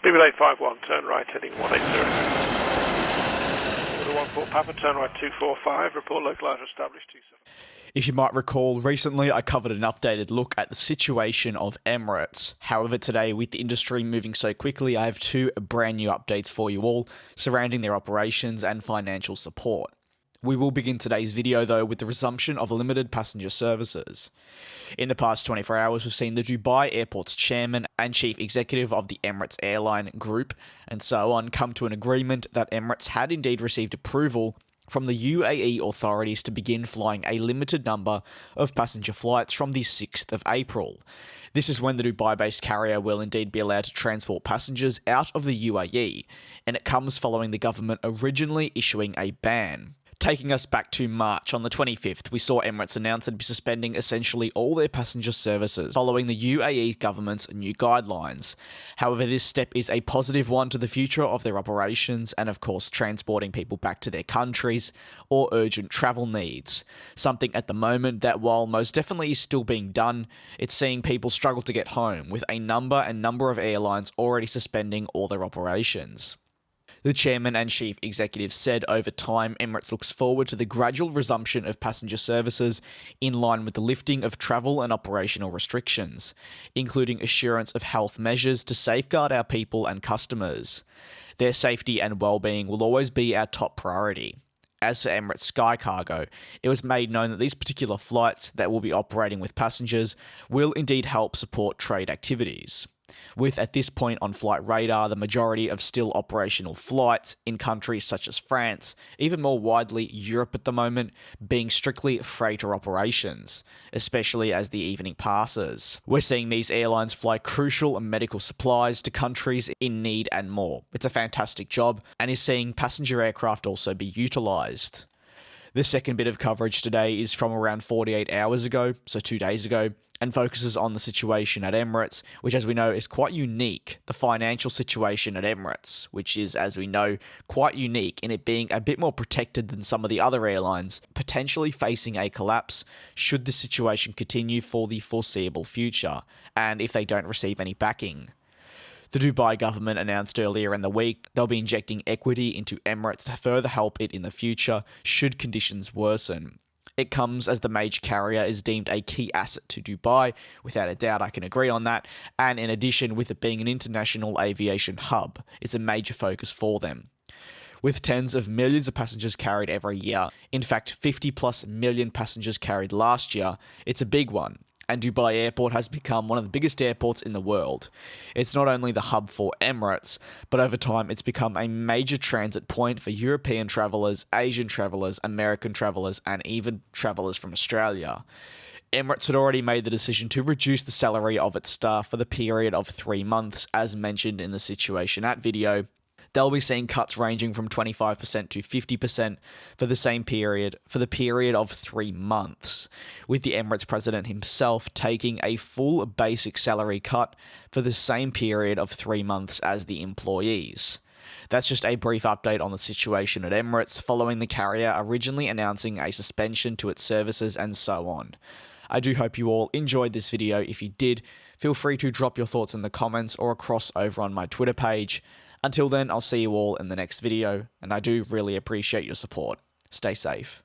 851, turn right heading 180. 14 Papa, turn right 245, report localizer established 27. If you might recall, recently I covered an updated look at the situation of Emirates. However, today, with the industry moving so quickly, I have two brand new updates for you all surrounding their operations and financial support. We will begin today's video though with the resumption of limited passenger services. In the past 24 hours, we've seen the Dubai Airport's chairman and chief executive of the Emirates airline group and so on come to an agreement that Emirates had indeed received approval from the UAE authorities to begin flying a limited number of passenger flights from the 6th of April. This is when the Dubai-based carrier will indeed be allowed to transport passengers out of the UAE, and it comes following the government originally issuing a ban. Taking us back to March, on the 25th, we saw Emirates announce they'd be suspending essentially all their passenger services following the UAE government's new guidelines. However, this step is a positive one to the future of their operations and, of course, transporting people back to their countries or urgent travel needs. Something at the moment that, while most definitely is still being done, it's seeing people struggle to get home, with a number of airlines already suspending all their operations. The chairman and chief executive said over time, Emirates looks forward to the gradual resumption of passenger services in line with the lifting of travel and operational restrictions, including assurance of health measures to safeguard our people and customers. Their safety and well-being will always be our top priority. As for Emirates Sky Cargo, it was made known that these particular flights that will be operating with passengers will indeed help support trade activities. With, at this point on flight radar, the majority of still operational flights in countries such as France, even more widely Europe at the moment, being strictly freighter operations, especially as the evening passes. We're seeing these airlines fly crucial medical supplies to countries in need and more. It's a fantastic job and is seeing passenger aircraft also be utilised. The second bit of coverage today is from around 48 hours ago, so 2 days ago, and focuses on the situation at Emirates, which, as we know, is quite unique. The financial situation at Emirates, which is, as we know, quite unique in it being a bit more protected than some of the other airlines, potentially facing a collapse should the situation continue for the foreseeable future, and if they don't receive any backing. The Dubai government announced earlier in the week they'll be injecting equity into Emirates to further help it in the future should conditions worsen. It comes as the major carrier is deemed a key asset to Dubai, without a doubt I can agree on that, and in addition, with it being an international aviation hub, it's a major focus for them. With tens of millions of passengers carried every year, in fact 50 plus million passengers carried last year, it's a big one. And Dubai Airport has become one of the biggest airports in the world. It's not only the hub for Emirates, but over time it's become a major transit point for European travellers, Asian travellers, American travellers, and even travellers from Australia. Emirates had already made the decision to reduce the salary of its staff for the period of 3 months, as mentioned in the Situation At video. They'll be seeing cuts ranging from 25% to 50% for the same period, for the period of 3 months, with the Emirates president himself taking a full basic salary cut for the same period of 3 months as the employees. That's just a brief update on the situation at Emirates, following the carrier originally announcing a suspension to its services and so on. I do hope you all enjoyed this video. If you did, feel free to drop your thoughts in the comments or across over on my Twitter page. Until then, I'll see you all in the next video, and I do really appreciate your support. Stay safe.